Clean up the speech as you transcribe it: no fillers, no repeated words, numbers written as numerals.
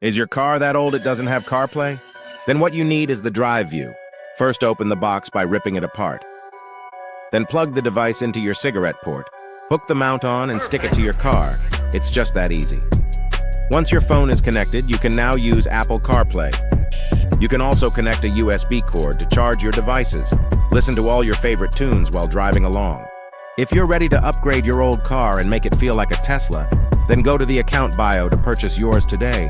Is your car that old it doesn't have CarPlay? Then what you need is the drive view. First, open the box by ripping it apart. Then plug the device into your cigarette port. Hook the mount on and stick it to your car. It's just that easy. Once your phone is connected, you can now use Apple CarPlay. You can also connect a USB cord to charge your devices. Listen to all your favorite tunes while driving along. If you're ready to upgrade your old car and make it feel like a Tesla, then go to the account bio to purchase yours today.